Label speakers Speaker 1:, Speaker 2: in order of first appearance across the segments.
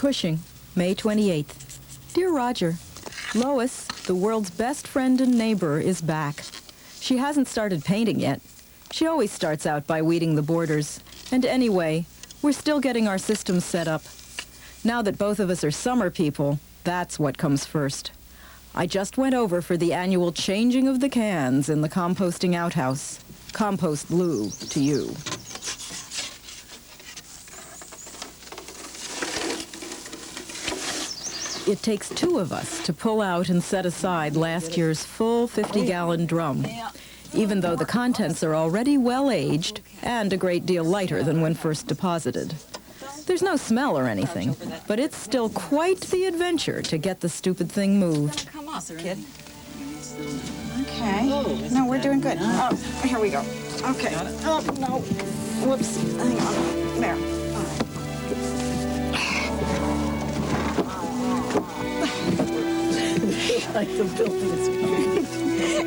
Speaker 1: Cushing, May 28th. Dear Roger, Lois, the world's best friend and neighbor, is back. She hasn't started painting yet. She always starts out by weeding the borders. And anyway, we're still getting our systems set up. Now that both of us are summer people, that's what comes first. I just went over for the annual changing of the cans in the composting outhouse. Compost Lou to you. It takes two of us to pull out and set aside last year's full 50-gallon drum, even though the contents are already well-aged and a great deal lighter than when first deposited. There's no smell or anything, but it's still quite the adventure to get the stupid thing moved.
Speaker 2: Come on, kid. Okay. No, we're doing good. Oh, here we go. Okay. Oh, no. Whoops. Hang on. There.
Speaker 1: Like the building.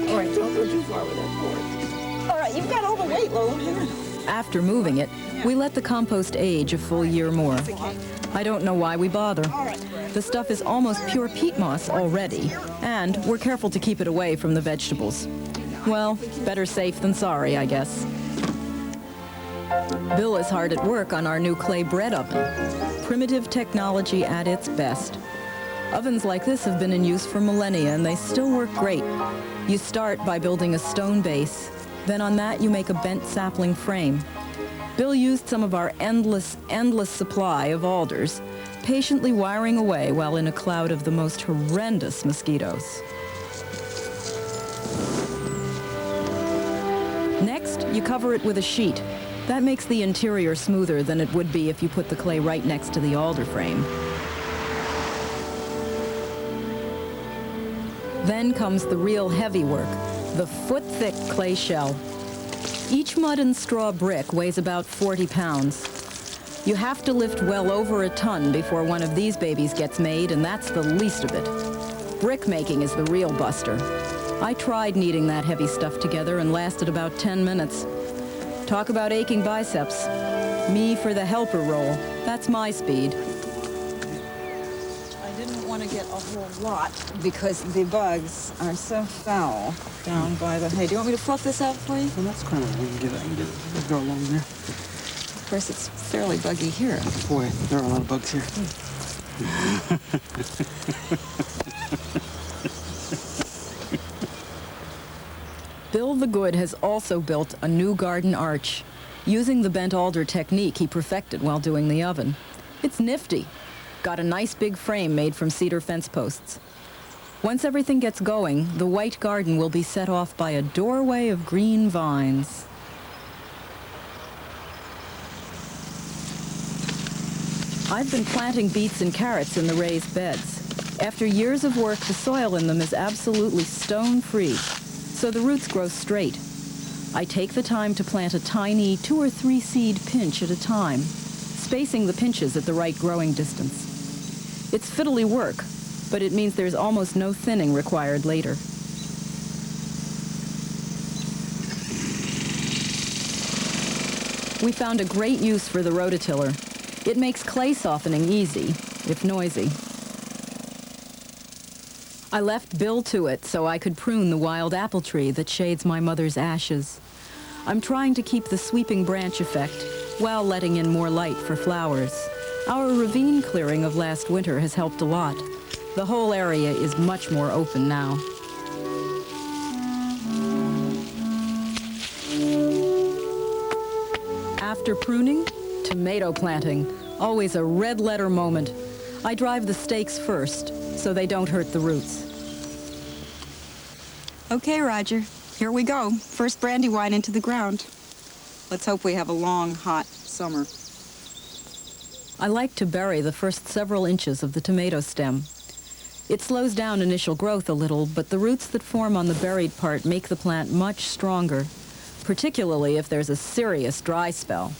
Speaker 2: All right, don't go too far with that board. All right, you've got all the weight, Lola.
Speaker 1: After moving it, we let the compost age a full year more. I don't know why we bother. The stuff is almost pure peat moss already, and we're careful to keep it away from the vegetables. Well, better safe than sorry, I guess. Bill is hard at work on our new clay bread oven. Primitive technology at its best. Ovens like this have been in use for millennia, and they still work great. You start by building a stone base. Then on that, you make a bent sapling frame. Bill used some of our endless supply of alders, patiently wiring away while in a cloud of the most horrendous mosquitoes. Next, you cover it with a sheet. That makes the interior smoother than it would be if you put the clay right next to the alder frame. Then comes the real heavy work, the foot-thick clay shell. Each mud and straw brick weighs about 40 pounds. You have to lift well over a ton before one of these babies gets made, and that's the least of it. Brick making is the real buster. I tried kneading that heavy stuff together and lasted about 10 minutes. Talk about aching biceps. Me for the helper roll. That's my speed.
Speaker 2: Want to get a whole lot because the bugs are so foul down by the hay. Do you want me to fluff this out for you?
Speaker 3: Well, that's kind of we can get it. Let's go along there.
Speaker 2: Of course, it's fairly buggy here.
Speaker 3: Boy, there are a lot of bugs here.
Speaker 1: Bill the Good has also built a new garden arch, using the bent alder technique he perfected while doing the oven. It's nifty. Got a nice big frame made from cedar fence posts. Once everything gets going, the white garden will be set off by a doorway of green vines. I've been planting beets and carrots in the raised beds. After years of work, the soil in them is absolutely stone-free, so the roots grow straight. I take the time to plant a tiny 2 or 3 seed pinch at a time, spacing the pinches at the right growing distance. It's fiddly work, but it means there's almost no thinning required later. We found a great use for the rototiller. It makes clay softening easy, if noisy. I left Bill to it so I could prune the wild apple tree that shades my mother's ashes. I'm trying to keep the sweeping branch effect while letting in more light for flowers. Our ravine clearing of last winter has helped a lot. The whole area is much more open now. After pruning, tomato planting. Always a red letter moment. I drive the stakes first, so they don't hurt the roots.
Speaker 2: Okay, Roger. Here we go. First brandywine into the ground. Let's hope we have a long, hot summer.
Speaker 1: I like to bury the first several inches of the tomato stem. It slows down initial growth a little, but the roots that form on the buried part make the plant much stronger, particularly if there's a serious dry spell.